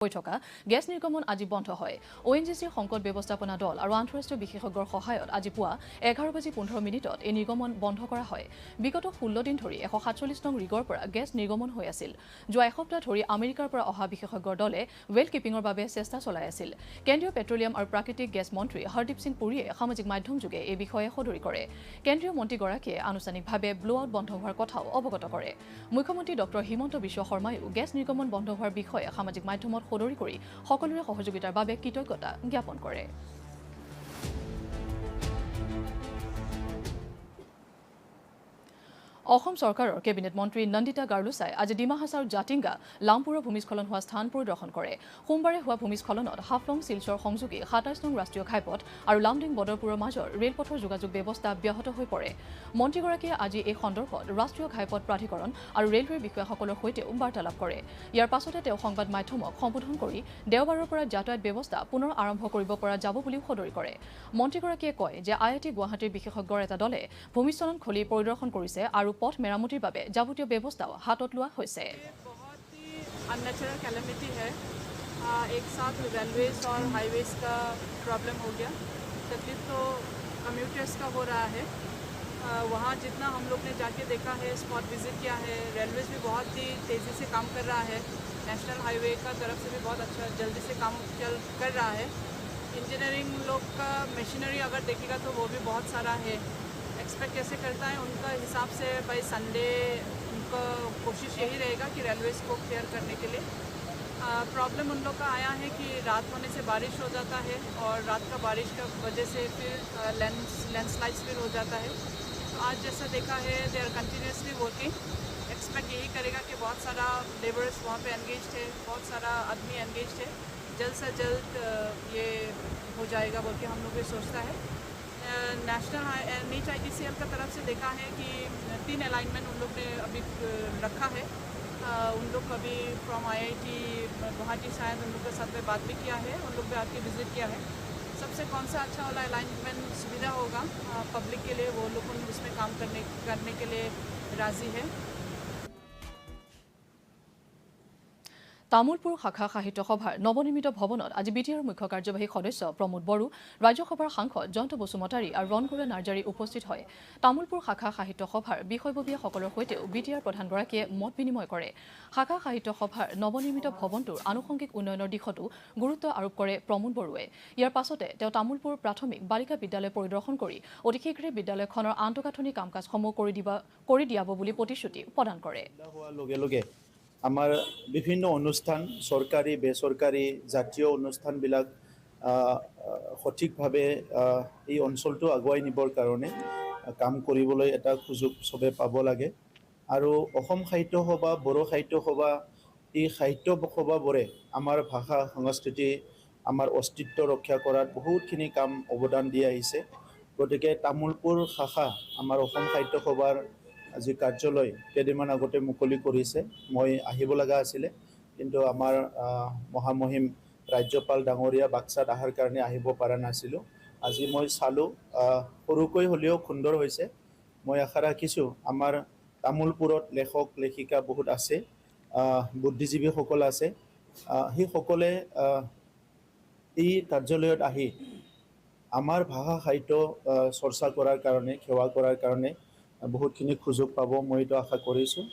হৈ থকা গেছ নিৰ্গমন আজি বন্ধ হয়। ONGCৰ সংকট ব্যৱস্থাপনা দল আৰু আন্তঃৰাষ্ট্ৰীয় বিশেষজ্ঞৰ সহায়ত আজি পুৱা 11:15 এই নিৰ্গমন বন্ধ কৰা হয়। বিগত 16 দিন ধৰি 147 নং ৰিগৰ পৰা গেছ নিৰ্গমন হৈ আছিল। যোৱা এসপ্তাহ ধৰি আমেৰিকাৰ পৰা অহা বিশেষজ্ঞৰ দলে ৱেল কিপিঙৰ বাবে চেষ্টা চলাই আছিল। কেন্দ্ৰীয় পেট্ৰলিয়াম আৰু প্ৰাকৃতিক গেছ মন্ত্ৰী হৰদীপ সিং পুৰীয়ে সামাজিক মাধ্যমযোগে এই বিষয়ে সদৰি কৰে। কেন্দ্ৰীয় মন্ত্ৰীগৰাকীয়ে আনুষ্ঠানিকভাৱে ব্লো আউট বন্ধ হোৱাৰ কথাও অৱগত কৰে। মুখ্যমন্ত্ৰী ডক্টৰ হিমন্ত বিশ্ব শৰ্মায়ো গেছ নিৰ্গমন বন্ধ হোৱাৰ বিষয়ে সামাজিক মাধ্যমত সদৰি কৰি সকলোৰে সহযোগিতাৰ বাবে কৃতজ্ঞতা জ্ঞাপন কৰে। অসম চৰকাৰৰ কেবিনেট মন্ত্ৰী নন্দিতা গাৰ্লুছাই আজি ডিমা হাছাও জাতিংগা লামপুৰৰ ভূমিস্খলন হোৱা স্থান পৰিদৰ্শন কৰে। সোমবাৰে হোৱা ভূমিস্খলনত হাফলং শিলচৰ সংযোগী 27 নং ৰাষ্ট্ৰীয় ঘাইপথ আৰু লামডিং বদৰপুৰৰ মাজৰ ৰেলপথৰ যোগাযোগ ব্যৱস্থা ব্যাহত হৈ পৰে। মন্ত্ৰীগৰাকীয়ে আজি এই সন্দৰ্ভত ৰাষ্ট্ৰীয় ঘাইপথ প্ৰাধিকৰণ আৰু ৰেলৱেৰ বিষয়াসকলৰ সৈতেও বাৰ্তালাপ কৰে। ইয়াৰ পাছতে তেওঁ সংবাদ মাধ্যমক সম্বোধন কৰি দেওবাৰৰ পৰা যাতায়াত ব্যৱস্থা পুনৰ আৰম্ভ কৰিব পৰা যাব বুলিও সদৰি কৰে। মন্ত্ৰীগৰাকীয়ে কয় যে IIT গুৱাহাটীৰ বিশেষজ্ঞৰ এটা দলে ভূমিস্খলনস্থলী পৰিদৰ্শন কৰিছে আৰু পথ মেৰামতিৰ বাবে যাৱতীয় ব্যৱস্থাও হাতত লোৱা হৈছে। अननेचुरल कैलेमिटी है। एक साथ रेलवेज और हाईवेज का प्रॉब्लम हो गया। तकलीफ तो कम्यूटर्स का हो रहा है। वहाँ जितना हम लोग ने जाके देखा है, स्पॉट विजिट किया है, रेलवेज भी बहुत ही तेज़ी से काम कर रहा है। नेशनल हाईवे का तरफ से भी बहुत अच्छा जल्दी से काम कर रहा है। इंजीनियरिंग लोग का मशीनरी अगर देखेगा तो वो भी बहुत सारा है। एक्सपेक्ट कैसे करता है उनका हिसाब से भाई संडे उनका कोशिश यही रहेगा कि रेलवेज़ को क्लियर करने के लिए। प्रॉब्लम उन लोग का आया है कि रात होने से बारिश हो जाता है और रात का बारिश का वजह से फिर लैंडस्लाइड्स फिर हो जाता है। तो आज जैसा देखा है they are continuously working. Expect यही करेगा कि बहुत सारा लेबर्स वहाँ पे एंगेज्ड है, बहुत सारा आदमी एंगेज्ड है। जल्द से जल्द ये हो जाएगा बोल के हम लोग भी सोचता है। नेशनल NHITCL का तरफ से देखा है कि 3 अलाइनमेंट उन लोग ने अभी रखा है। उन लोग अभी फ्रॉम IIT गुवाहाटी शायद उन लोग के साथ में बात भी किया है, उन लोग भी आके विजिट किया है। सबसे कौन सा अच्छा वाला अलाइनमेंट सुविधा होगा पब्लिक के लिए, वो लोग उसमें काम करने के लिए राज़ी है। তামুলপুৰ শাখা সাহিত্য সভাৰ নৱনিৰ্মিত ভৱনত আজি BTR মুখ্য কাৰ্যবাহী সদস্য প্ৰমোদ বড়ো, ৰাজ্যসভাৰ সাংসদ জয়ন্ত বসুমতাৰী আৰু ৰণগুৰা নাৰ্জাৰী উপস্থিত হয়। তামুলপুৰ শাখা সাহিত্য সভাৰ বিষয়ববীয়াসকলৰ সৈতেও BTR প্ৰধানগৰাকীয়ে মত বিনিময় কৰে। শাখা সাহিত্য সভাৰ নৱনিৰ্মিত ভৱনটোৰ আনুষংগিক উন্নয়নৰ দিশতো গুৰুত্ব আৰোপ কৰে প্ৰমোদ বড়োৱে। ইয়াৰ পাছতে তেওঁ তামুলপুৰ প্ৰাথমিক বালিকা বিদ্যালয় পৰিদৰ্শন কৰি অতি শীঘ্ৰে বিদ্যালয়খনৰ আন্তঃগাঁথনি কাম কাজসমূহ কৰি দিয়াব বুলি প্ৰতিশ্ৰুতি প্ৰদান কৰে। আমাৰ বিভিন্ন অনুষ্ঠান চৰকাৰী বেচৰকাৰী জাতীয় অনুষ্ঠানবিলাক সঠিকভাৱে এই অঞ্চলটো আগুৱাই নিবৰ কাৰণে কাম কৰিবলৈ এটা সুযোগ চবে পাব লাগে। আৰু অসম সাহিত্য সভা, বড়ো সাহিত্য সভা, এই সাহিত্য সভাবোৰে আমাৰ ভাষা সংস্কৃতি আমাৰ অস্তিত্ব ৰক্ষা কৰাত বহুতখিনি কাম অৱদান দি আহিছে। গতিকে তামুলপুৰ শাখা আমাৰ অসম সাহিত্য সভাৰ আজি কাৰ্যালয় কেইদিনমান আগতে মুকলি কৰিছে। মই আহিব লগা আছিলে, কিন্তু আমাৰ মহামহিম ৰাজ্যপাল ডাঙৰীয়া বাক্সাত অহাৰ কাৰণে আহিব পৰা নাছিলোঁ। আজি মই চালোঁ, সৰুকৈ হ'লেও সুন্দৰ হৈছে। মই আশা ৰাখিছোঁ আমাৰ তামুলপুৰত লেখক লেখিকা বহুত আছে, বুদ্ধিজীৱীসকল আছে, সেইসকলে এই কাৰ্যালয়ত আহি আমাৰ ভাষা সাহিত্য চৰ্চা কৰাৰ কাৰণে, সেৱা কৰাৰ কাৰণে বহুতখিনি সুযোগ পাব, মই এইটো আশা কৰিছোঁ।